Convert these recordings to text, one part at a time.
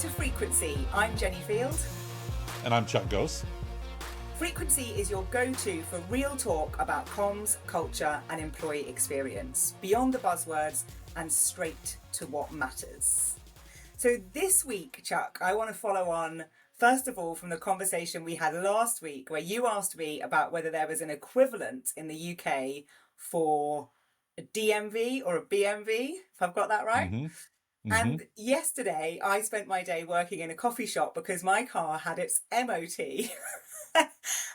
to Frequency. I'm Jenni Field. And I'm Chuck Ghost. Frequency is your go-to for real talk about comms, culture, and employee experience, beyond the buzzwords and straight to what matters. So this week, Chuck, I want to follow on, first of all, from the conversation we had last week, where you asked me about whether there was an equivalent in the UK for a DMV or a BMV, if I've got that right. And yesterday, I spent my day working in a coffee shop because my car had its MOT.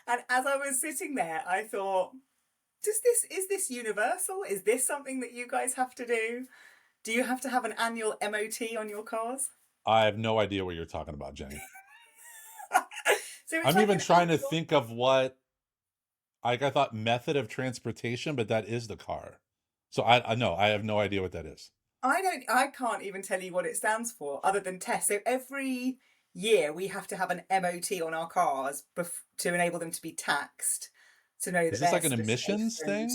And as I was sitting there, I thought, is this universal? Is this something that you guys have to do? Do you have to have an annual MOT on your cars? I have no idea what you're talking about, Jenni. So I'm even trying to think of what, I thought method of transportation, but that is the car. So I know, I have no idea what that is. I can't even tell you what it stands for other than test. So every year we have to have an MOT on our cars to enable them to be taxed, to know that is this like an emissions thing?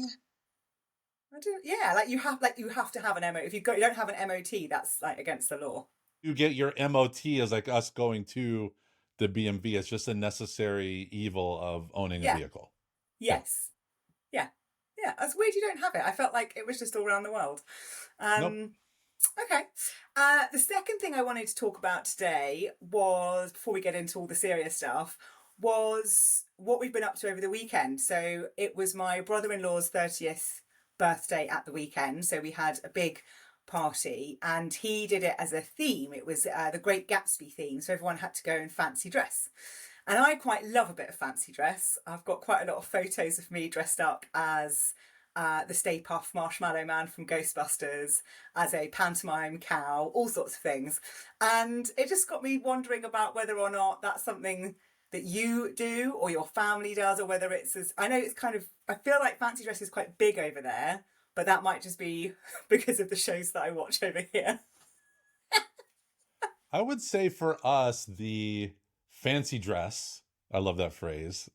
Like you have to have an MOT. If you don't have an MOT, that's like against the law. You get your MOT as like us going to the BMV. It's just a necessary evil of owning a vehicle. Yes. Yeah. That's weird you don't have it. I felt like it was just all around the world. Nope. Okay. The second thing I wanted to talk about today was, before we get into all the serious stuff, was what we've been up to over the weekend. So it was my brother-in-law's 30th birthday at the weekend. So we had a big party and he did it as a theme. It was the Great Gatsby theme. So everyone had to go in fancy dress. And I quite love a bit of fancy dress. I've got quite a lot of photos of me dressed up as the Stay Puft Marshmallow Man from Ghostbusters, as a pantomime cow, all sorts of things. And it just got me wondering about whether or not that's something that you do or your family does, or whether it's I know it's kind of, I feel like fancy dress is quite big over there, but that might just be because of the shows that I watch over here. I would say for us, the fancy dress, I love that phrase,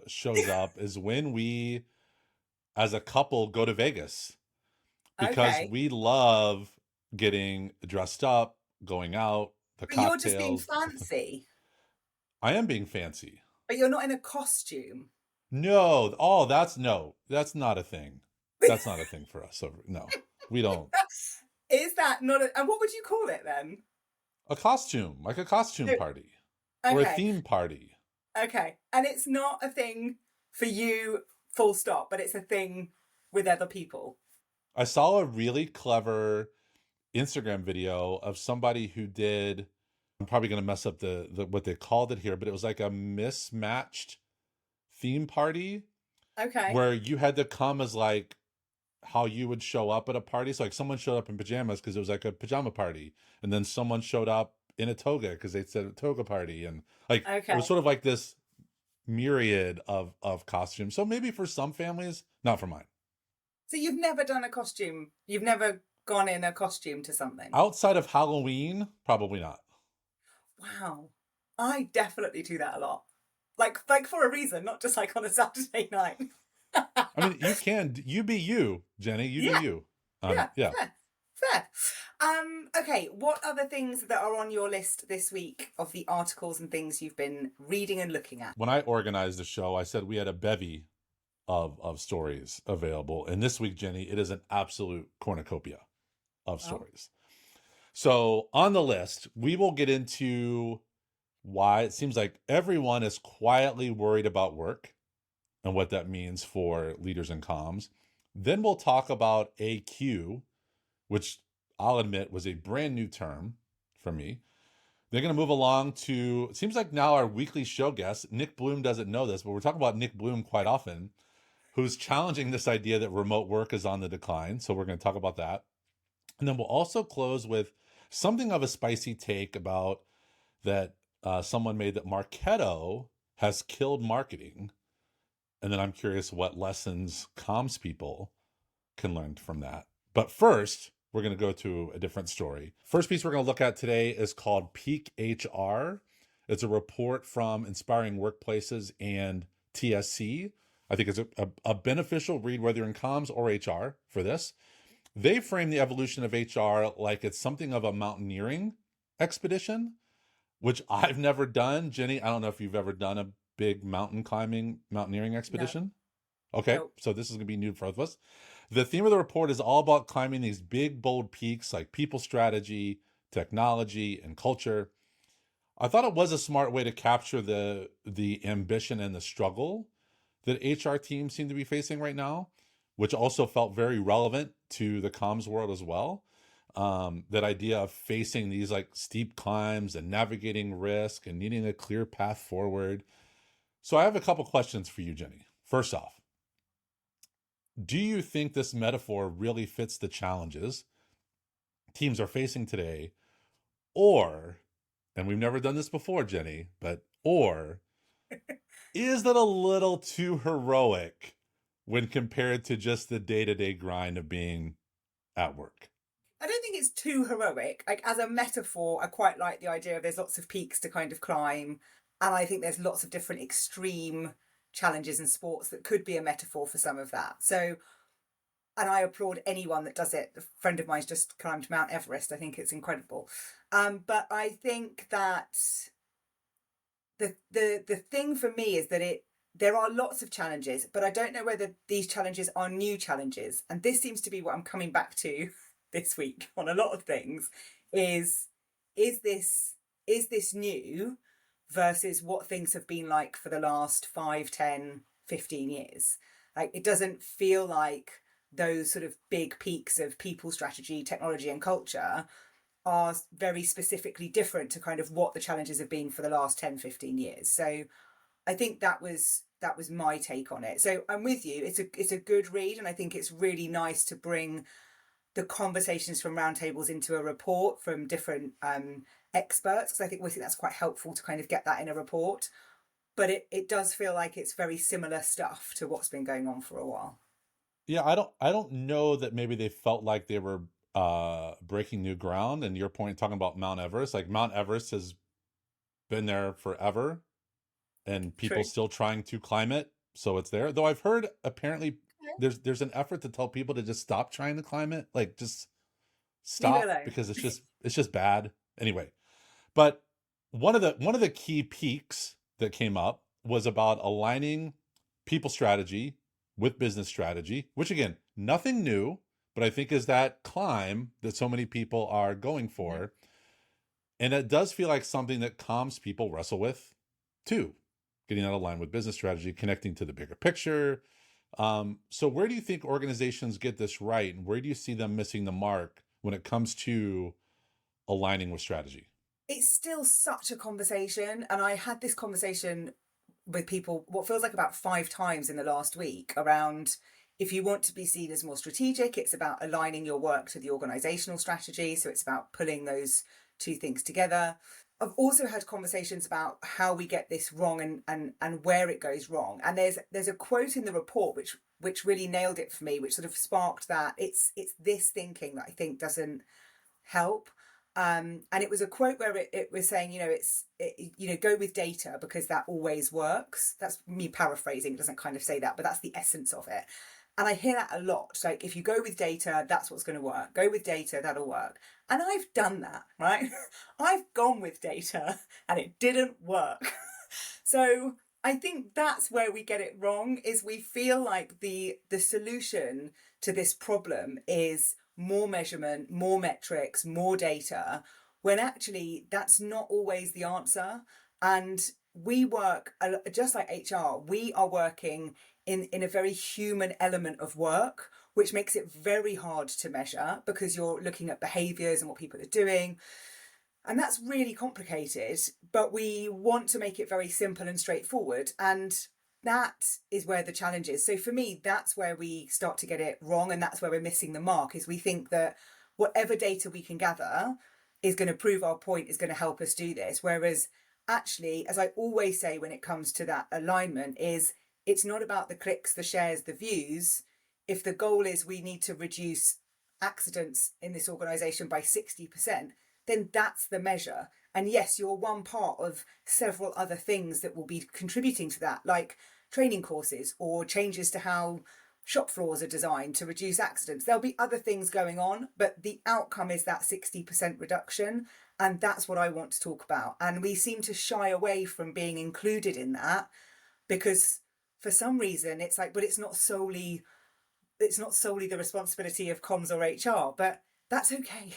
shows up is when we, as a couple, go to Vegas, because we love getting dressed up, going out, the cocktails. You're just being fancy. I am being fancy. But you're not in a costume. No. Oh, that's not a thing. That's not a thing for us. So no, we don't. Is that not and what would you call it then? A costume, like a costume party. Or a theme party. Okay. And it's not a thing for you, full stop, but it's a thing with other people. I saw a really clever Instagram video of somebody who did, I'm probably going to mess up the what they called it here, but it was like a mismatched theme party. Okay. Where you had to come as like how you would show up at a party. So like someone showed up in pajamas because it was like a pajama party. And then someone showed up in a toga because they said a toga party. And like, it was sort of like this myriad of costumes. So maybe for some families, not for mine. So you've never done a costume? You've never gone in a costume to something? Outside of Halloween, probably not. Wow. I definitely do that a lot. Like for a reason, not just like on a Saturday night. I mean, you be you, Jenni. You do you. Yeah. Fair. Okay, what other things that are on your list this week of the articles and things you've been reading and looking at? When I organized the show, I said we had a bevy of stories available. And this week, Jenni, it is an absolute cornucopia of stories. So on the list, we will get into why it seems like everyone is quietly worried about work and what that means for leaders in comms. Then we'll talk about AQ, which I'll admit was a brand new term for me. They're going to move along to, it seems like now our weekly show guest, Nick Bloom doesn't know this, but we're talking about Nick Bloom quite often, who's challenging this idea that remote work is on the decline. So we're going to talk about that. And then we'll also close with something of a spicy take about that someone made, that Marketo has killed marketing. And then I'm curious what lessons comms people can learn from that. But first, we're going to go to a different story. First piece we're going to look at today is called Peak HR. It's a report from Inspiring Workplaces and TSC. I think it's a beneficial read, whether you're in comms or HR for this. They frame the evolution of HR like it's something of a mountaineering expedition. which I've never done. Jenny, I don't know if you've ever done a big mountaineering No, expedition. Okay, no. so this is going to be new for both of us. The theme of the report is all about climbing these big, bold peaks like people strategy, technology, and culture. I thought it was a smart way to capture the ambition and the struggle that HR teams seem to be facing right now, which also felt very relevant to the comms world as well. That idea of facing these like steep climbs and navigating risk and needing a clear path forward. So I have a couple questions for you, Jenny. First off, do you think this metaphor really fits the challenges teams are facing today? Or, and we've never done this before, Jenny, or is that a little too heroic when compared to just the day-to-day grind of being at work? I don't think it's too heroic. Like as a metaphor, I quite like the idea of there's lots of peaks to kind of climb. And I think there's lots of different extreme challenges in sports that could be a metaphor for some of that. So, and I applaud anyone that does it. A friend of mine's just climbed Mount Everest. I think it's incredible. But I think that the thing for me is that there are lots of challenges, but I don't know whether these challenges are new challenges. And this seems to be what I'm coming back to this week on a lot of things is is this is this new versus what things have been like for the last 5, 10, 15 years. Like it doesn't feel like those sort of big peaks of people strategy, technology and culture are very specifically different to kind of what the challenges have been for the last 10, 15 years. So I think that was my take on it. So I'm with you. It's a good read, and I think it's really nice to bring the conversations from roundtables into a report from different experts, because I think we think that's quite helpful to kind of get that in a report. But it does feel like it's very similar stuff to what's been going on for a while. Yeah, I don't know that maybe they felt like they were breaking new ground. And your point talking about Mount Everest, like Mount Everest has been there forever and people True. still trying to climb it. So it's there. Though I've heard apparently there's an effort to tell people to just stop trying to climb it. Like just Leave it stop alone. because it's just bad. Anyway, but one of the key peaks that came up was about aligning people strategy with business strategy, which again, nothing new, but I think is that climb that so many people are going Mhm. for. And it does feel like something that comms people wrestle with too, getting out of line with business strategy, connecting to the bigger picture. So where do you think organizations get this right? And where do you see them missing the mark when it comes to aligning with strategy? It's still such a conversation, and I had this conversation with people what feels like about 5 times in the last week around if you want to be seen as more strategic, it's about aligning your work to the organizational strategy. So it's about pulling those two things together. I've also had conversations about how we get this wrong and where it goes wrong. And there's a quote in the report which really nailed it for me, which sort of sparked that it's this thinking that I think doesn't help. And it was a quote where it was saying, go with data because that always works. That's me paraphrasing. It doesn't kind of say that, but that's the essence of it. And I hear that a lot. Like, if you go with data, that's what's going to work. Go with data, that'll work. And I've done that, right? I've gone with data and it didn't work. So I think that's where we get it wrong is we feel like the solution to this problem is more measurement, more metrics, more data, when actually that's not always the answer. And we work just like HR, we are working in a very human element of work, which makes it very hard to measure because you're looking at behaviors and what people are doing. And that's really complicated, but we want to make it very simple and straightforward. And that is where the challenge is. So for me, that's where we start to get it wrong. And that's where we're missing the mark is we think that whatever data we can gather is going to prove our point, is going to help us do this. Whereas actually, as I always say when it comes to that alignment, is it's not about the clicks, the shares, the views. If the goal is we need to reduce accidents in this organization by 60%, then that's the measure. And yes, you're one part of several other things that will be contributing to that, like training courses or changes to how shop floors are designed to reduce accidents. There'll be other things going on, but the outcome is that 60% reduction. And that's what I want to talk about. And we seem to shy away from being included in that because for some reason it's like, but it's not solely the responsibility of comms or HR, but that's okay.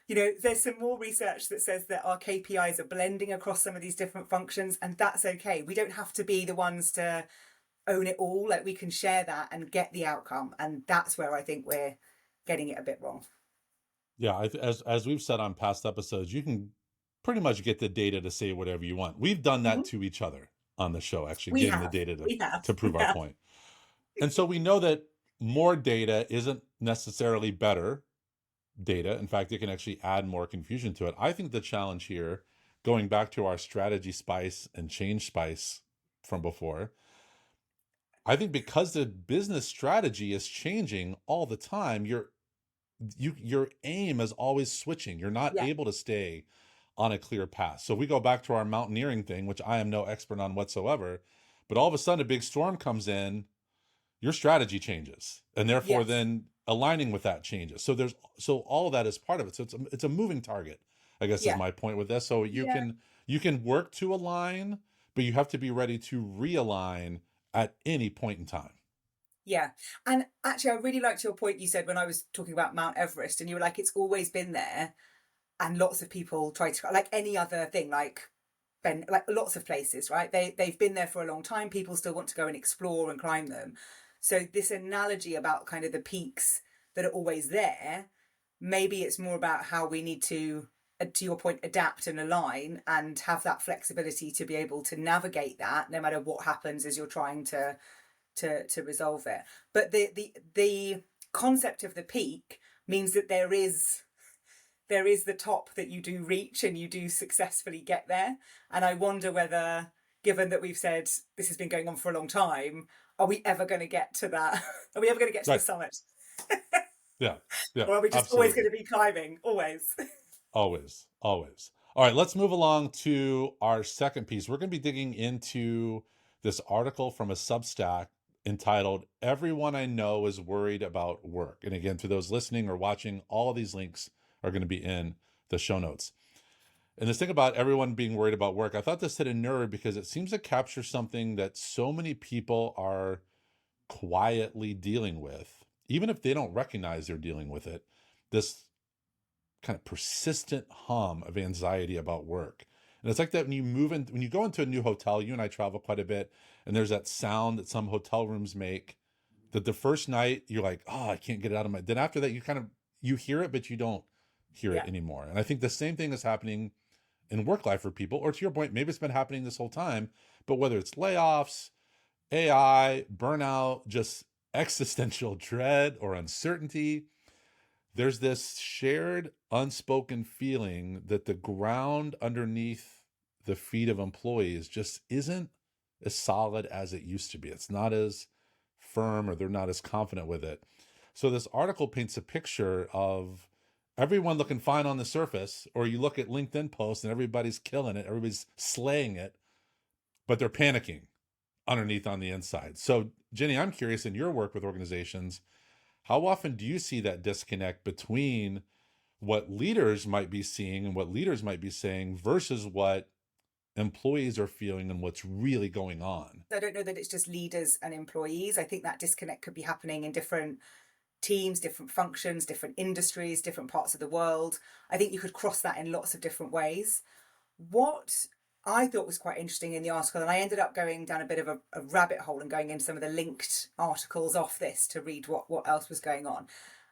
There's some more research that says that our KPIs are blending across some of these different functions, and that's okay. We don't have to be the ones to own it all. Like, we can share that and get the outcome, and that's where I think we're getting it a bit wrong. Yeah, as we've said on past episodes, you can pretty much get the data to say whatever you want. We've done that to each other on the show, actually We getting the have. data We have. to prove our Yeah. point. And so we know that more data isn't necessarily better data. In fact, it can actually add more confusion to it. I think the challenge here, going back to our strategy spice and change spice from before, I think because the business strategy is changing all the time, your aim is always switching. You're not Yeah. able to stay on a clear path. So we go back to our mountaineering thing, which I am no expert on whatsoever, but all of a sudden a big storm comes in, your strategy changes, and therefore Yes. then aligning with that changes. So all of that is part of it. So it's a moving target, I guess, is Yeah. my point with this. So you Yeah. can work to align, but you have to be ready to realign at any point in time. Yeah. And actually, I really liked your point you said when I was talking about Mount Everest, and you were like, it's always been there. And lots of people try to, like any other thing, like lots of places, right? They've been there for a long time. People still want to go and explore and climb them. So this analogy about kind of the peaks that are always there, maybe it's more about how we need to your point, adapt and align and have that flexibility to be able to navigate that no matter what happens as you're trying to resolve it. But the concept of the peak means that there is the top that you do reach and you do successfully get there. And I wonder whether, given that we've said this has been going on for a long time, are we ever going to get to that? Are we ever going to get to the Right. summit? Yeah. Or are we just always going to be climbing? Always. Always. All right, let's move along to our second piece. We're going to be digging into this article from a Substack entitled "Everyone I Know is Worried About Work." And again, to those listening or watching, all of these links are going to be in the show notes. And this thing about everyone being worried about work, I thought this hit a nerve because it seems to capture something that so many people are quietly dealing with, even if they don't recognize they're dealing with it. This kind of persistent hum of anxiety about work. And it's like that when you go into a new hotel. You and I travel quite a bit, and there's that sound that some hotel rooms make that the first night you're like, oh, I can't get it out of my, then after that you hear it, but you don't hear it anymore. And I think the same thing is happening in work life for people, or to your point, maybe it's been happening this whole time, but whether it's layoffs, AI, burnout, just existential dread or uncertainty, there's this shared unspoken feeling that the ground underneath the feet of employees just isn't as solid as it used to be. It's not as firm, or they're not as confident with it. So this article paints a picture of everyone looking fine on the surface, or you look at LinkedIn posts and everybody's killing it, everybody's slaying it, but they're panicking underneath on the inside. So Jenni, I'm curious, in your work with organizations, how often do you see that disconnect between what leaders might be seeing and what leaders might be saying versus what employees are feeling and what's really going on? I don't know that it's just leaders and employees. I think that disconnect could be happening in different teams, different functions, different industries, different parts of the world. I think you could cross that in lots of different ways. What I thought was quite interesting in the article, and I ended up going down a bit of a rabbit hole and going into some of the linked articles off this to read what else was going on.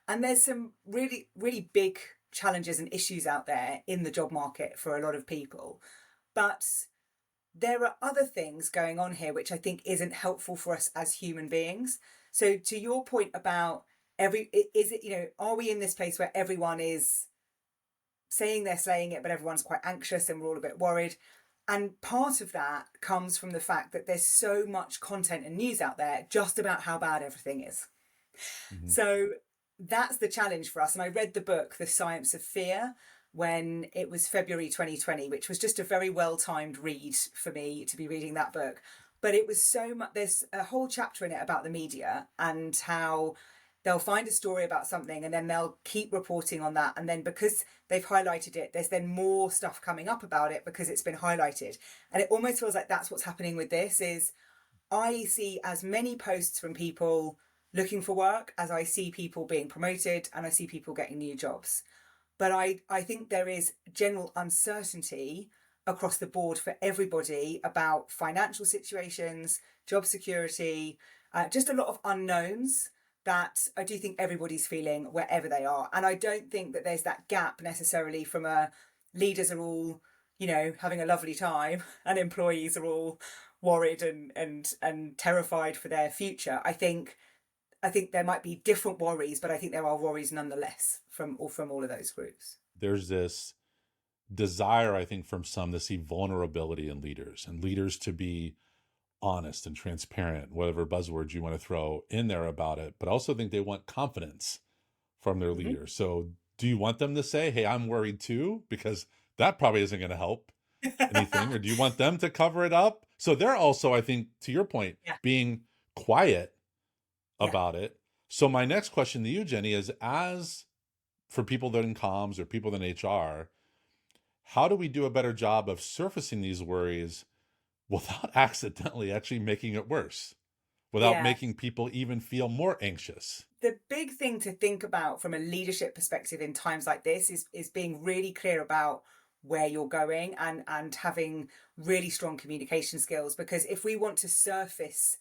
And there's some really, really big challenges and issues out there in the job market for a lot of people. But there are other things going on here which I think isn't helpful for us as human beings. So to your point about are we in this place where everyone is saying they're slaying it, but everyone's quite anxious and we're all a bit worried? And part of that comes from the fact that there's so much content and news out there just about how bad everything is. Mm-hmm. So that's the challenge for us. And I read the book, The Science of Fear, when it was February 2020, which was just a very well-timed read for me to be reading that book. But it was so much, there's a whole chapter in it about the media and how they'll find a story about something and then they'll keep reporting on that. And then because they've highlighted it, there's then more stuff coming up about it because it's been highlighted. And it almost feels like that's what's happening with this is I see as many posts from people looking for work as I see people being promoted and I see people getting new jobs. But I think there is general uncertainty across the board for everybody about financial situations, job security, just a lot of unknowns that I do think everybody's feeling wherever they are. And I don't think that there's that gap necessarily from a leaders are all, having a lovely time and employees are all worried and terrified for their future. I think there might be different worries, but I think there are worries nonetheless from all of those groups. There's this desire, I think, from some to see vulnerability in leaders and leaders to be honest and transparent, whatever buzzwords you want to throw in there about it. But I also think they want confidence from their leaders. So do you want them to say, hey, I'm worried too? Because that probably isn't going to help anything. Or do you want them to cover it up? So they're also, I think, to your point, being quiet about it. So my next question to you, Jenni, is as for people that are in comms or people in HR, how do we do a better job of surfacing these worries without accidentally actually making it worse, without making people even feel more anxious? The big thing to think about from a leadership perspective in times like this is being really clear about where you're going and having really strong communication skills. Because if we want to surface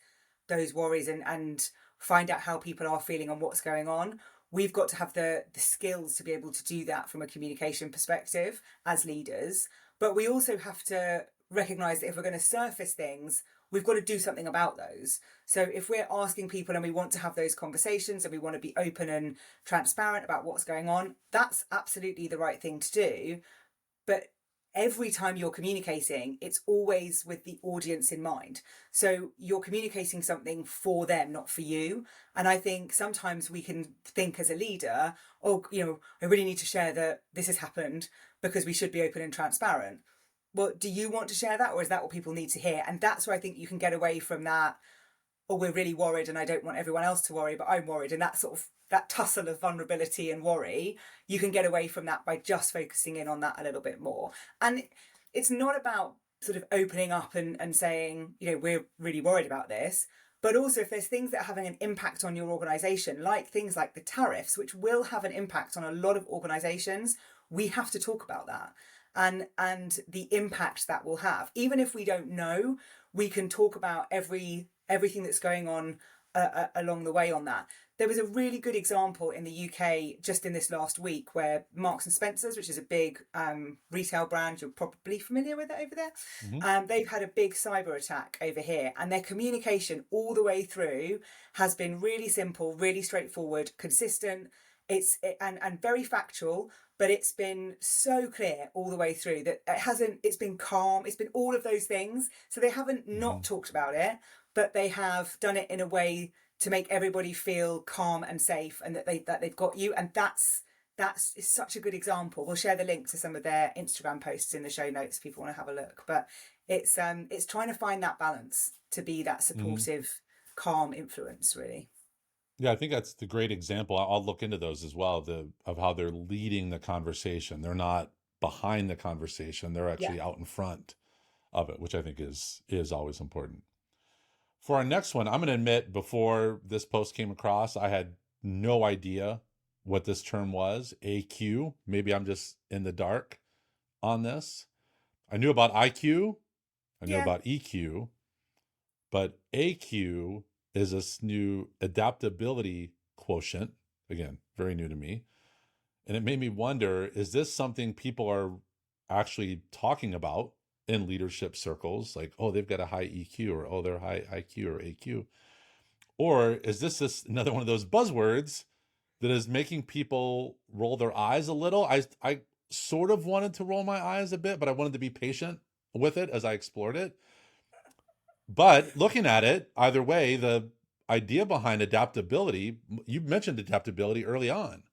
those worries and find out how people are feeling and what's going on, we've got to have the skills to be able to do that from a communication perspective as leaders. But we also have to recognize that if we're going to surface things, we've got to do something about those. So if we're asking people and we want to have those conversations and we want to be open and transparent about what's going on, that's absolutely the right thing to do. But every time you're communicating, it's always with the audience in mind. So you're communicating something for them, not for you. And I think sometimes we can think as a leader, oh, I really need to share that this has happened because we should be open and transparent. Well, do you want to share that, or is that what people need to hear? And that's where I think you can get away from that, oh, we're really worried and I don't want everyone else to worry, but I'm worried. And that sort of that tussle of vulnerability and worry, you can get away from that by just focusing in on that a little bit more. And it's not about sort of opening up and saying, we're really worried about this. But also if there's things that are having an impact on your organization, like things like the tariffs, which will have an impact on a lot of organizations, we have to talk about that. And the impact that will have. Even if we don't know, we can talk about everything that's going on along the way on that. There was a really good example in the UK just in this last week where Marks and Spencer's, which is a big retail brand, you're probably familiar with it over there, they've had a big cyber attack over here, and their communication all the way through has been really simple, really straightforward, consistent. And very factual, but it's been so clear all the way through that it's been calm, it's been all of those things. So they haven't not talked about it, but they have done it in a way to make everybody feel calm and safe, and that they've got you. And that's such a good example. We'll share the link to some of their Instagram posts in the show notes if people want to have a look. But it's trying to find that balance to be that supportive, calm influence, really. Yeah, I think that's the great example. I'll look into those as well, of how they're leading the conversation. They're not behind the conversation. They're actually out in front of it, which I think is always important. For our next one, I'm going to admit, before this post came across, I had no idea what this term was, AQ. Maybe I'm just in the dark on this. I knew about IQ. I knew about EQ. But AQ is this new adaptability quotient. Again, very new to me. And it made me wonder, is this something people are actually talking about in leadership circles? Like, oh, they've got a high EQ, or oh, they're high IQ or AQ. Or is this another one of those buzzwords that is making people roll their eyes a little? I sort of wanted to roll my eyes a bit, but I wanted to be patient with it as I explored it. But looking at it, either way, the idea behind adaptability, you mentioned adaptability early on.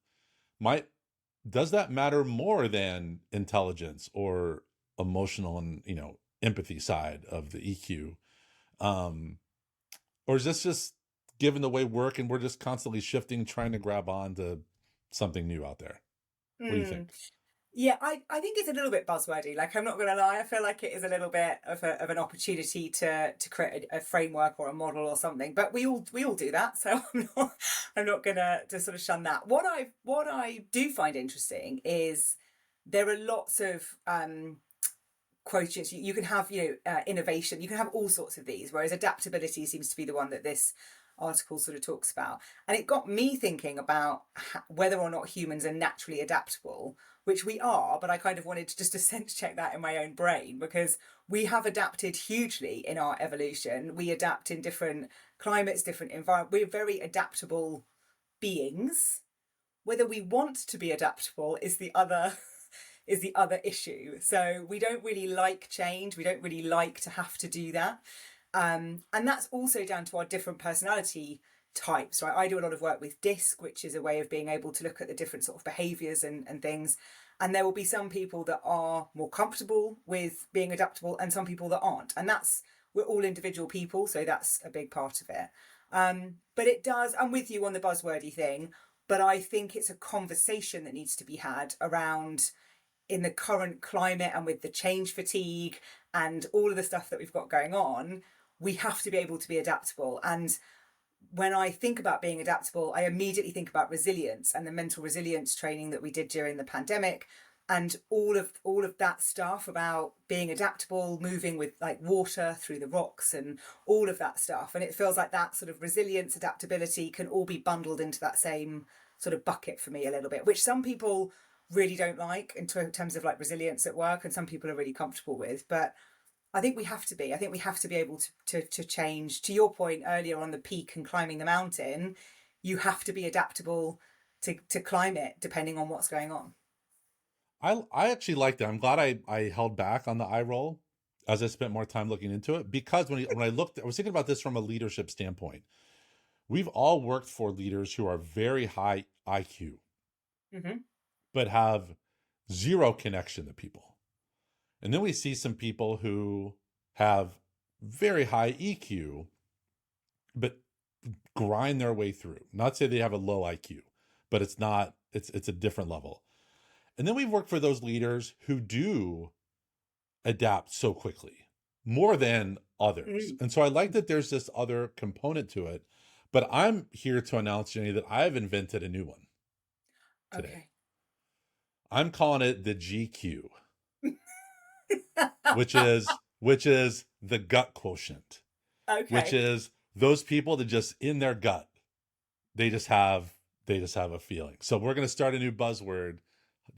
Does that matter more than intelligence or emotional and empathy side of the EQ? Um, or is this just given the way work and we're just constantly shifting, trying to grab on to something new out there? What do you think? Mm. Yeah, I think it's a little bit buzzwordy. Like, I'm not going to lie, I feel like it is a little bit of an opportunity to create a framework or a model or something. But we all do that, so I'm not gonna to sort of shun that. What I do find interesting is there are lots of quotients. You can have, innovation. You can have all sorts of these. Whereas adaptability seems to be the one that this article sort of talks about. And it got me thinking about whether or not humans are naturally adaptable, which we are. But I kind of wanted to just to sense check that in my own brain, because we have adapted hugely in our evolution. We adapt in different climates, different environments. We're very adaptable beings. Whether we want to be adaptable is the other is the other issue. So we don't really like change. We don't really like to have to do that. And that's also down to our different personality types, right? I do a lot of work with DISC, which is a way of being able to look at the different sort of behaviors and things. And there will be some people that are more comfortable with being adaptable and some people that aren't. And we're all individual people. So that's a big part of it. But it does, I'm with you on the buzzwordy thing, but I think it's a conversation that needs to be had around, in the current climate and with the change fatigue and all of the stuff that we've got going on, we have to be able to be adaptable. And when I think about being adaptable, I immediately think about resilience and the mental resilience training that we did during the pandemic, and all of that stuff about being adaptable, moving with like water through the rocks and all of that stuff. And it feels like that sort of resilience, adaptability can all be bundled into that same sort of bucket for me a little bit, which some people really don't like in terms of like resilience at work, and some people are really comfortable with. But I think we have to be. I think we have to be able to change. To your point earlier on the peak and climbing the mountain, you have to be adaptable to climb it depending on what's going on. I actually liked it. I'm glad I held back on the eye roll as I spent more time looking into it, because when I looked, I was thinking about this from a leadership standpoint. We've all worked for leaders who are very high IQ, Mm-hmm. but have zero connection to people. And then we see some people who have very high EQ, but grind their way through. Not say they have a low IQ, but it's a different level. And then we've worked for those leaders who do adapt so quickly, more than others. Mm. And so I like that there's this other component to it. But I'm here to announce, Jenny, that I've invented a new one today. Okay. I'm calling it the GQ, which is the gut quotient, which Okay. is those people that just in their gut, they just have a feeling. So we're going to start a new buzzword.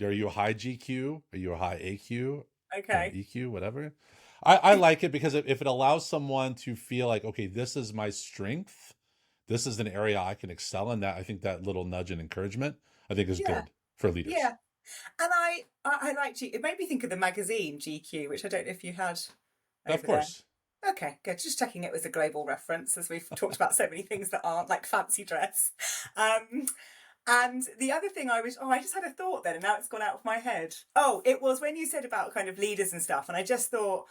Are you a high GQ? Are you a high AQ? Okay. EQ, whatever. I like it because if it allows someone to feel like, okay, this is my strength, this is an area I can excel in, that I think that little nudge and encouragement, I think is Yeah. good for leaders. Yeah. And I like It made me think of the magazine GQ, which I don't know if you had Of over there. course. Okay, good. Just checking it was a global reference, as we've talked about so many things that aren't, like fancy dress. Um, and the other thing I just had a thought then, and now it's gone out of my head. Oh, it was when you said about kind of leaders and stuff, and I just thought,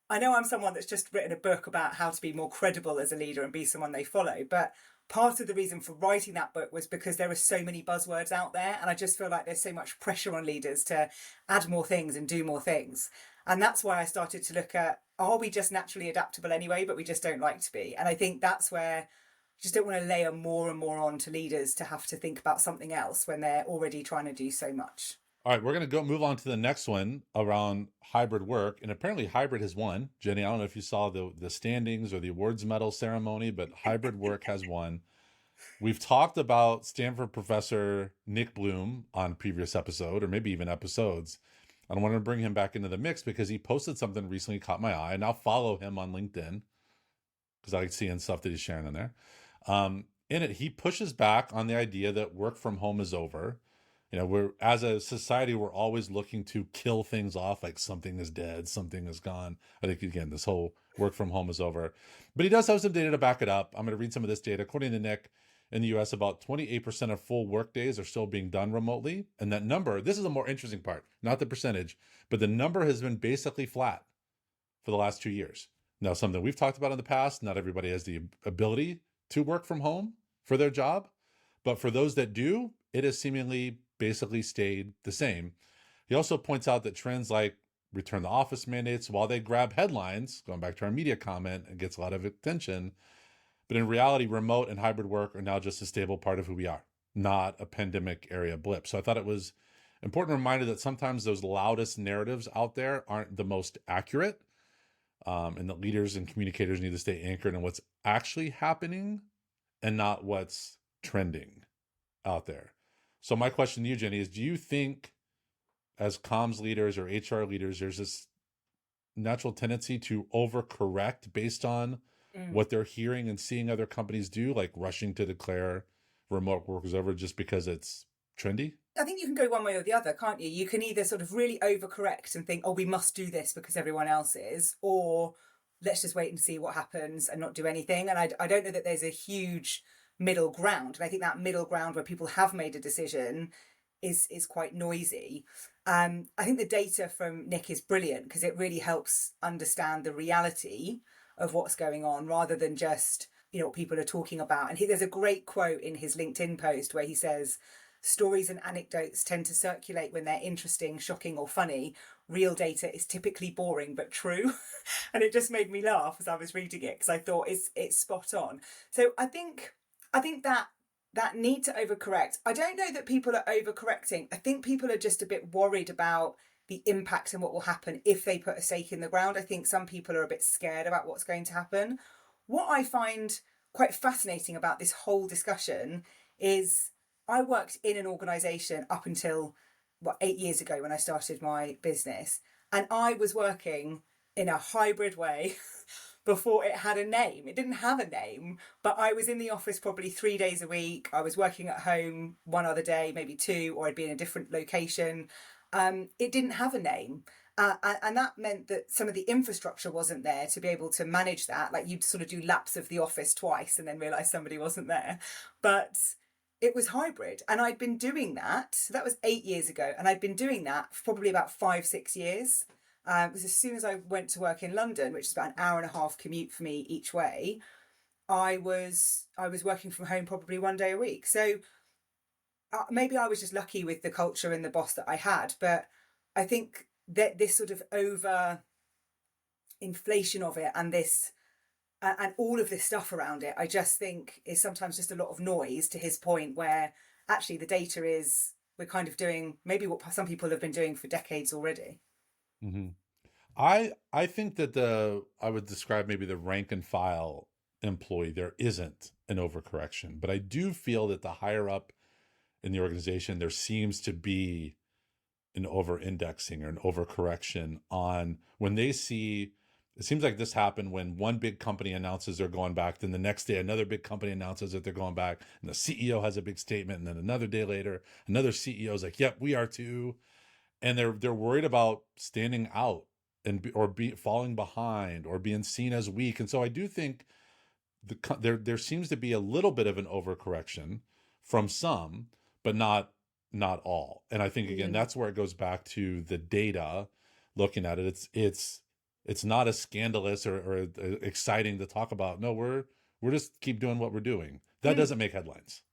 I know I'm someone that's just written a book about how to be more credible as a leader and be someone they follow, but part of the reason for writing that book was because there are so many buzzwords out there, and I just feel like there's so much pressure on leaders to add more things and do more things. And that's why I started to look at, are we just naturally adaptable anyway, but we just don't like to be? And I think that's where I just don't want to layer more and more on to leaders to have to think about something else when they're already trying to do so much. All right, we're going to go move on to the next one around hybrid work. And apparently hybrid has won. Jenny, I don't know if you saw the standings or the awards medal ceremony, but hybrid work has won. We've talked about Stanford professor Nick Bloom on previous episode, or maybe even episodes. I want to bring him back into the mix because he posted something recently, caught my eye, and I'll follow him on LinkedIn because I like seeing stuff that he's sharing on there. In it, he pushes back on the idea that work from home is over. We're, as a society, we're always looking to kill things off, like something is dead, something is gone. I think, again, this whole work from home is over. But he does have some data to back it up. I'm going to read some of this data. According to Nick, in the US, about 28% of full work days are still being done remotely. And that number, this is the more interesting part, not the percentage, but the number has been basically flat for the last 2 years. Now, something we've talked about in the past, not everybody has the ability to work from home for their job, but for those that do, it has seemingly basically stayed the same. He also points out that trends like return to office mandates, while they grab headlines, going back to our media comment, it gets a lot of attention, but in reality, remote and hybrid work are now just a stable part of who we are, not a pandemic area blip. So I thought it was an important reminder that sometimes those loudest narratives out there aren't the most accurate, and that leaders and communicators need to stay anchored in what's actually happening and not what's trending out there. So my question to you, Jenni, is do you think as comms leaders or HR leaders, there's this natural tendency to overcorrect based on what they're hearing and seeing other companies do, like rushing to declare remote work is over just because it's trendy? I think you can go one way or the other, can't you? You can either sort of really overcorrect and think, oh, we must do this because everyone else is, or let's just wait and see what happens and not do anything. And I don't know that there's a huge middle ground. And I think that middle ground where people have made a decision is quite noisy. I think the data from Nick is brilliant because it really helps understand the reality of what's going on rather than just, what people are talking about. And there's a great quote in his LinkedIn post where he says, stories and anecdotes tend to circulate when they're interesting, shocking, or funny. Real data is typically boring but true. And it just made me laugh as I was reading it because I thought it's spot on. So I think that need to overcorrect. I don't know that people are overcorrecting. I think people are just a bit worried about the impact and what will happen if they put a stake in the ground. I think some people are a bit scared about what's going to happen. What I find quite fascinating about this whole discussion is I worked in an organisation up until 8 years ago when I started my business, and I was working in a hybrid way before it had a name. It didn't have a name, but I was in the office probably 3 days a week. I was working at home one other day, maybe two, or I'd be in a different location. It didn't have a name. And that meant that some of the infrastructure wasn't there to be able to manage that. Like you'd sort of do laps of the office twice and then realise somebody wasn't there. But it was hybrid. And I'd been doing that. So that was 8 years ago. And I'd been doing that for probably about 5-6 years. It was as soon as I went to work in London, which is about an hour and a half commute for me each way, I was working from home probably 1 day a week. So maybe I was just lucky with the culture and the boss that I had. But I think that this sort of over inflation of it and this and all of this stuff around it, I just think is sometimes just a lot of noise, to his point, where actually the data is we're kind of doing maybe what some people have been doing for decades already. Mm-hmm. I think that I would describe maybe the rank and file employee, there isn't an overcorrection, but I do feel that the higher up in the organization, there seems to be an over-indexing or an overcorrection on when they see. It seems like this happened when one big company announces they're going back, then the next day another big company announces that they're going back, and the CEO has a big statement, and then another day later another CEO is like, "Yep, we are too," and they're worried about standing out and falling behind or being seen as weak. And so I do think there seems to be a little bit of an overcorrection from some, but not all. And I think again that's where it goes back to the data. Looking at it, it's not as scandalous or exciting to talk about. No, we're just keep doing what we're doing. That doesn't make headlines.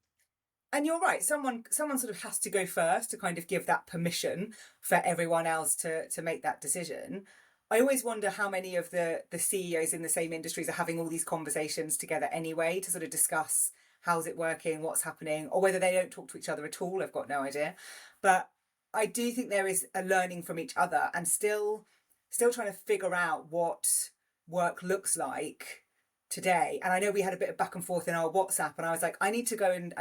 And you're right. Someone sort of has to go first to kind of give that permission for everyone else to make that decision. I always wonder how many of the CEOs in the same industries are having all these conversations together anyway to sort of discuss how's it working, what's happening, or whether they don't talk to each other at all. I've got no idea. But I do think there is a learning from each other and still trying to figure out what work looks like today. And I know we had a bit of back and forth in our WhatsApp, and I was like, I need to go and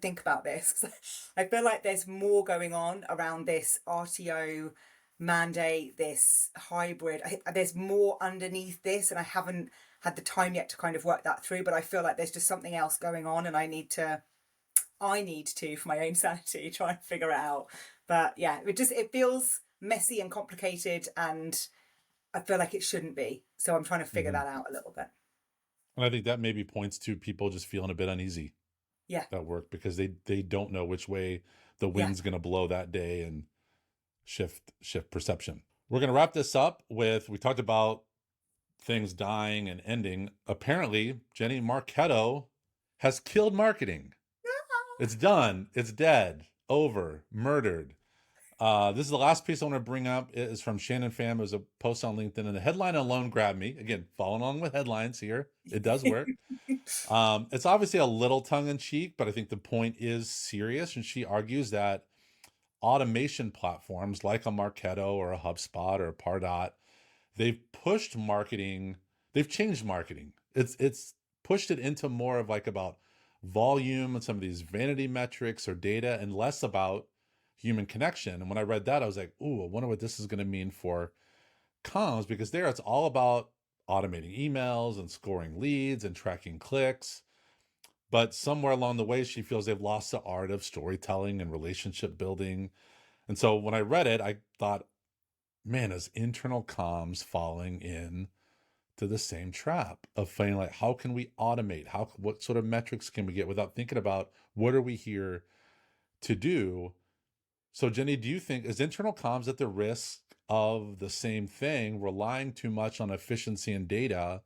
think about this. I feel like there's more going on around this RTO mandate, this hybrid. I think there's more underneath this, and I haven't had the time yet to kind of work that through, but I feel like there's just something else going on, and I need to for my own sanity try and figure it out. But yeah, it feels messy and complicated, and I feel like it shouldn't be. So I'm trying to figure that out a little bit. And I think that maybe points to people just feeling a bit uneasy at work because they don't know which way the wind's going to blow that day and shift perception. We're going to wrap this up with, we talked about things dying and ending, apparently, Jenni, Marketo has killed marketing. It's done. It's dead. Over. Murdered. This is the last piece I want to bring up. It is from Shannon Pham. It was a post on LinkedIn, and the headline alone grabbed me. Again, following along with headlines here. It does work. It's obviously a little tongue-in-cheek, but I think the point is serious. And she argues that automation platforms like a Marketo or a HubSpot or a Pardot, they've pushed marketing. They've changed marketing. It's pushed it into more of like about volume and some of these vanity metrics or data, and less about human connection. And when I read that, I was like, ooh, I wonder what this is going to mean for comms, because there it's all about automating emails and scoring leads and tracking clicks. But somewhere along the way, she feels they've lost the art of storytelling and relationship building. And so when I read it, I thought, man, is internal comms falling in to the same trap of feeling like, how can we automate? What sort of metrics can we get without thinking about what are we here to do? So Jenni, do you think, is internal comms at the risk of the same thing, relying too much on efficiency and data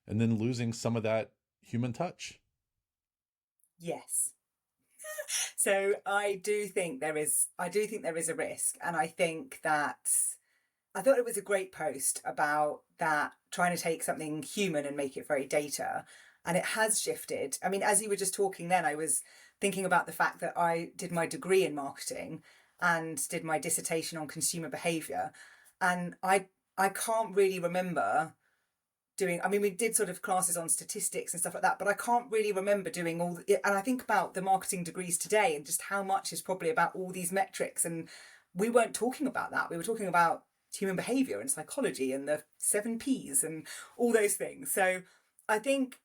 and then losing some of that human touch? Yes. So I do think there is a risk. And I think that I thought it was a great post about that, trying to take something human and make it very data. And it has shifted. I mean, as you were just talking then, I was thinking about the fact that I did my degree in marketing and did my dissertation on consumer behavior. And I can't really remember doing, I mean, we did sort of classes on statistics and stuff like that, but I can't really remember doing all and I think about the marketing degrees today and just how much is probably about all these metrics. And we weren't talking about that. We were talking about human behavior and psychology and the 7 Ps and all those things. So I think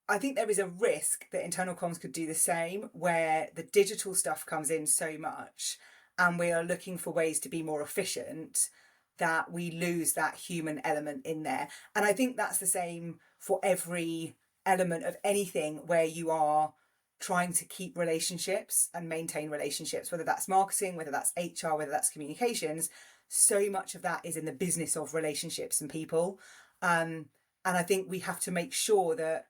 there is a risk that internal comms could do the same, where the digital stuff comes in so much and we are looking for ways to be more efficient, that we lose that human element in there. And I think that's the same for every element of anything where you are trying to keep relationships and maintain relationships, whether that's marketing, whether that's HR, whether that's communications. So much of that is in the business of relationships and people. And I think we have to make sure that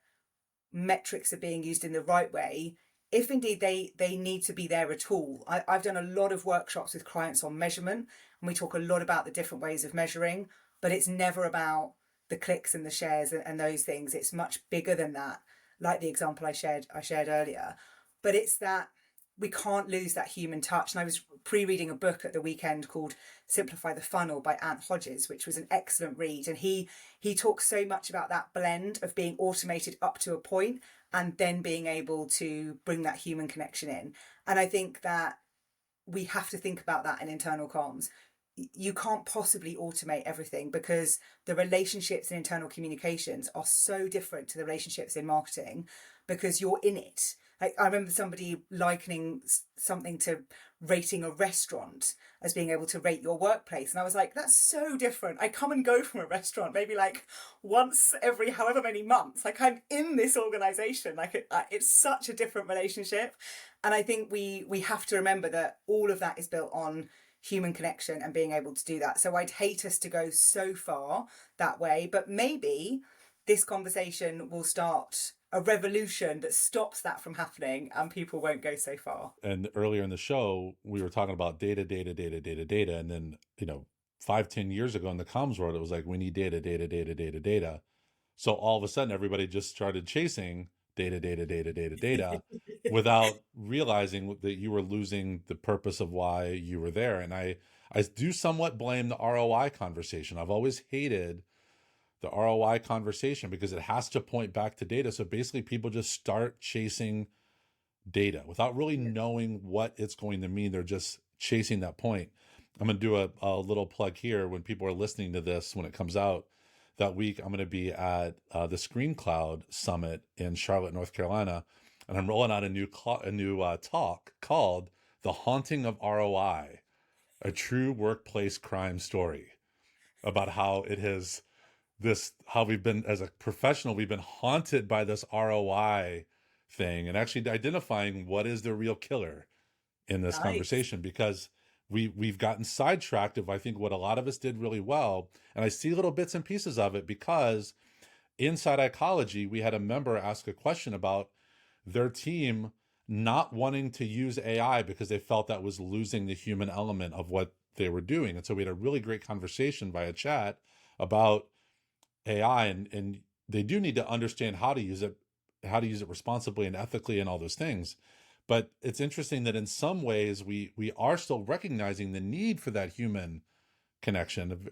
metrics are being used in the right way, if indeed they need to be there at all. I've done a lot of workshops with clients on measurement, and we talk a lot about the different ways of measuring, but it's never about the clicks and the shares and those things. It's much bigger than that, like the example I shared earlier. But it's that we can't lose that human touch. And I was pre-reading a book at the weekend called Simplify the Funnel by Ant Hodges, which was an excellent read. And he talks so much about that blend of being automated up to a point and then being able to bring that human connection in. And I think that we have to think about that in internal comms. You can't possibly automate everything, because the relationships in internal communications are so different to the relationships in marketing, because you're in it. Like, I remember somebody likening something to rating a restaurant as being able to rate your workplace. And I was like, that's so different. I come and go from a restaurant maybe like once every however many months. Like, I'm in this organization. Like, it's such a different relationship. And I think we have to remember that all of that is built on human connection and being able to do that. So I'd hate us to go so far that way, but maybe this conversation will start a revolution that stops that from happening, and people won't go so far. And earlier in the show, we were talking about data. And then, 5-10 years ago in the comms world, it was like, we need data. So all of a sudden, everybody just started chasing data without realizing that you were losing the purpose of why you were there. And I do somewhat blame the ROI conversation. I've always hated the ROI conversation because it has to point back to data. So basically, people just start chasing data without really knowing what it's going to mean. They're just chasing that point. I'm going to do a little plug here. When people are listening to this, when it comes out that week, I'm going to be at the Screen Cloud Summit in Charlotte, North Carolina. And I'm rolling out a new talk called The Haunting of ROI, a true workplace crime story, about how it has how we've been, as a professional, we've been haunted by this ROI thing, and actually identifying what is the real killer in this conversation, because we've gotten sidetracked of, I think, what a lot of us did really well. And I see little bits and pieces of it, because inside Ecology, we had a member ask a question about their team not wanting to use AI because they felt that was losing the human element of what they were doing. And so we had a really great conversation via chat about AI, and they do need to understand how to use it responsibly and ethically and all those things. But it's interesting that in some ways we are still recognizing the need for that human connection.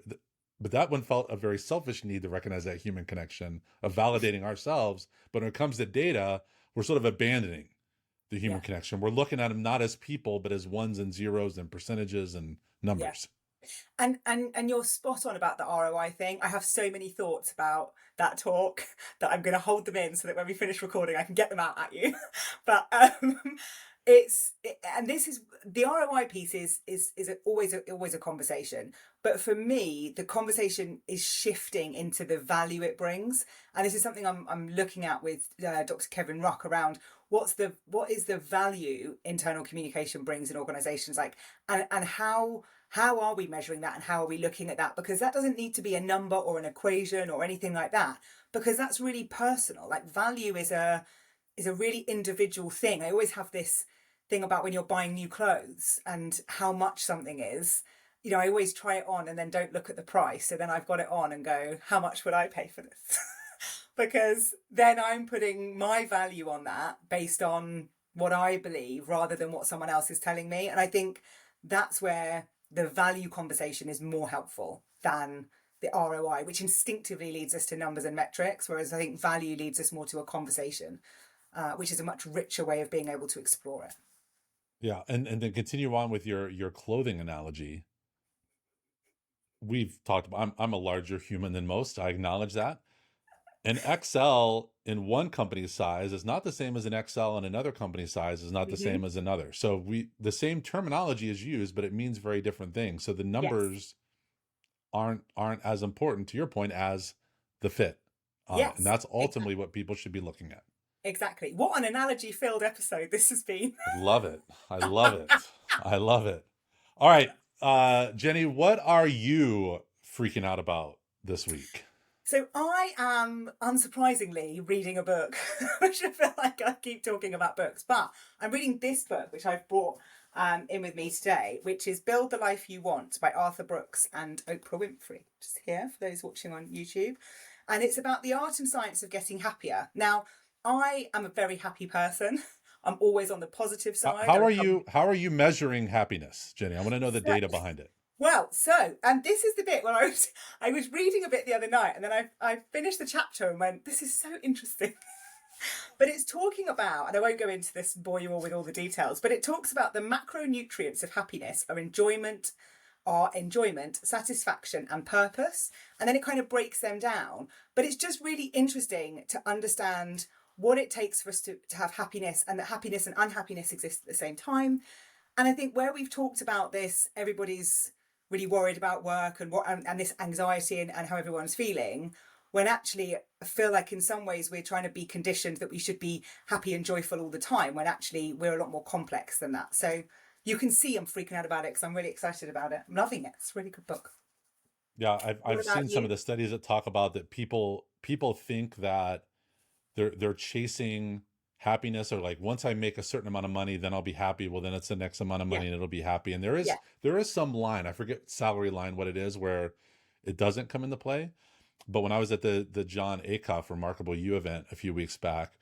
But that one felt a very selfish need to recognize that human connection of validating ourselves. But when it comes to data, we're sort of abandoning the human Yeah. connection. We're looking at them not as people, but as ones and zeros and percentages and Yeah. numbers. And you're spot on about the ROI thing. I have so many thoughts about that talk that I'm going to hold them in so that when we finish recording, I can get them out at you. But and this is the ROI piece is always a conversation. But for me, the conversation is shifting into the value it brings, and this is something I'm looking at with Dr. Kevin Ruck around what is the value internal communication brings in organizations, like, and how are we measuring that, and how are we looking at that? Because that doesn't need to be a number or an equation or anything like that, because that's really personal. Like, value is a really individual thing. I always have this thing about when you're buying new clothes and how much something is. I always try it on and then don't look at the price. So then I've got it on and go, how much would I pay for this? Because then I'm putting my value on that based on what I believe rather than what someone else is telling me. And I think that's where the value conversation is more helpful than the ROI, which instinctively leads us to numbers and metrics, whereas I think value leads us more to a conversation, which is a much richer way of being able to explore it. Yeah, and then continue on with your clothing analogy. We've talked about I'm a larger human than most. I acknowledge that. An XL in one company's size is not the same as an XL in another company's size is not the Mm-hmm. same as another. So the same terminology is used, but it means very different things. So the Yes. numbers aren't as important, to your point, as the fit on it. And Yes. that's ultimately Exactly. what people should be looking at. Exactly. What an analogy-filled episode this has been. I love it. I love it. I love it. All right. Jenni, what are you freaking out about this week? So I am unsurprisingly reading a book, which I feel like I keep talking about books, but I'm reading this book, which I've brought in with me today, which is Build the Life You Want by Arthur Brooks and Oprah Winfrey. Just here for those watching on YouTube. And it's about the art and science of getting happier. Now, I am a very happy person. I'm always on the positive side. How are you? How are you measuring happiness, Jenni? I want to know the So, data behind it. and this is the bit where I was reading a bit the other night, and then I finished the chapter and went, this is so interesting. But it's talking about, and I won't go into this, bore you all with all the details, but it talks about the macronutrients of happiness are enjoyment, satisfaction, and purpose. And then it kind of breaks them down. But it's just really interesting to understand what it takes for us to have happiness, and that happiness and unhappiness exist at the same time. And I think where we've talked about this, everybody's really worried about work and this anxiety and how everyone's feeling, when actually I feel like in some ways we're trying to be conditioned that we should be happy and joyful all the time, when actually we're a lot more complex than that. So you can see I'm freaking out about it because I'm really excited about it. I'm loving it. It's a really good book. Yeah, What I've seen about some you? of the studies that talk about that people think that they're chasing happiness, or like, once I make a certain amount of money, then I'll be happy. Well, then it's the next amount of Yeah, money and it'll be happy. And yeah. there is some line, I forget salary line what it is, where it doesn't come into play. But when I was at the John Acuff Remarkable You event a few weeks back,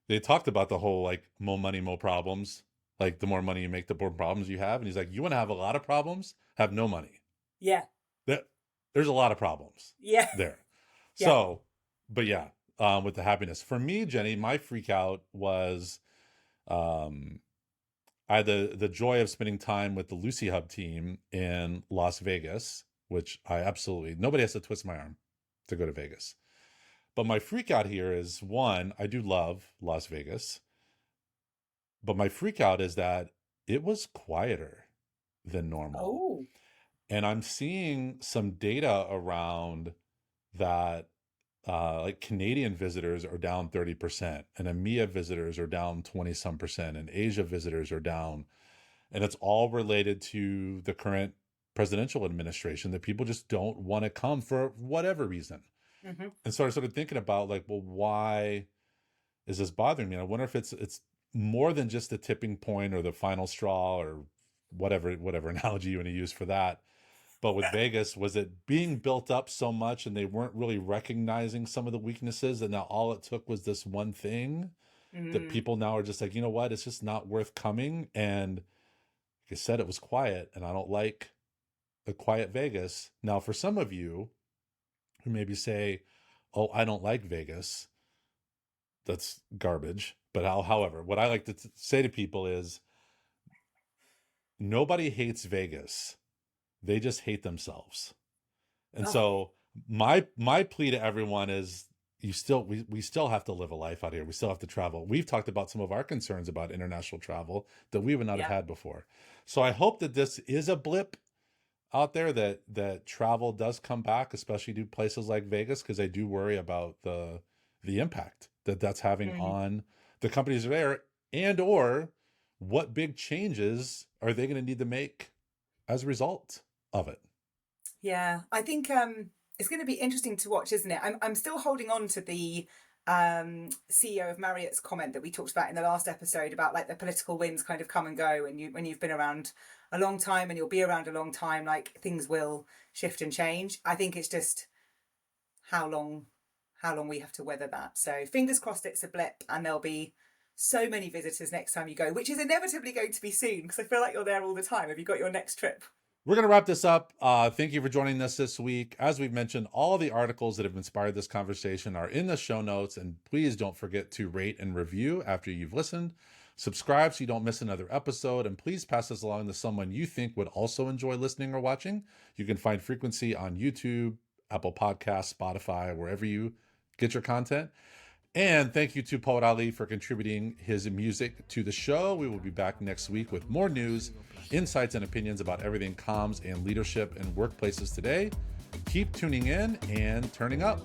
they talked about the whole, like, more money, more problems. Like, the more money you make, the more problems you have. And he's like, you want to have a lot of problems? Have no money. Yeah, That there's a lot of problems yeah, there. yeah. So, but yeah, with the happiness for me, Jenni, my freak out was, um, I had the joy of spending time with the Lucy Hub team in Las Vegas, which I absolutely, nobody has to twist my arm to go to Vegas. But my freak out here is, one, I do love Las Vegas, but my freak out is that it was quieter than normal. Oh, And I'm seeing some data around that, like, Canadian visitors are down 30%, and EMEA visitors are down 20 some percent, and Asia visitors are down. And it's all related to the current presidential administration, that people just don't want to come for whatever reason. Mm-hmm. And so I started thinking about like, well, why is this bothering me? And I wonder if it's more than just the tipping point or the final straw or whatever analogy you want to use for that. But with Vegas, was it being built up so much and they weren't really recognizing some of the weaknesses, and now all it took was this one thing that Mm. people now are just like, you know what, it's just not worth coming. And like I said, it was quiet, and I don't like a quiet Vegas. Now, for some of you who maybe say, oh, I don't like Vegas, that's garbage. But however, what I like to say to people is nobody hates Vegas. They just hate themselves. And Oh, so my plea to everyone is we still have to live a life out here. We still have to travel. We've talked about some of our concerns about international travel that we would not have yeah. had before. So I hope that this is a blip out there, that travel does come back, especially to places like Vegas, because I do worry about the impact that that's having Mm. on the companies there, and or what big changes are they going to need to make as a result of it. Yeah, I think it's going to be interesting to watch, isn't it? I'm still holding on to the CEO of Marriott's comment that we talked about in the last episode about like the political winds kind of come and go, and when you've been around a long time and you'll be around a long time, like things will shift and change. I think it's just how long we have to weather that. So fingers crossed it's a blip and there'll be so many visitors next time you go, which is inevitably going to be soon because I feel like you're there all the time. Have you got your next trip? We're going to wrap this up. Thank you for joining us this week. As we've mentioned, all the articles that have inspired this conversation are in the show notes. And please don't forget to rate and review after you've listened. Subscribe so you don't miss another episode. And please pass this along to someone you think would also enjoy listening or watching. You can find Frequency on YouTube, Apple Podcasts, Spotify, wherever you get your content. And thank you to Poet Ali for contributing his music to the show. We will be back next week with more news, insights, and opinions about everything comms and leadership in workplaces today. Keep tuning in and turning up.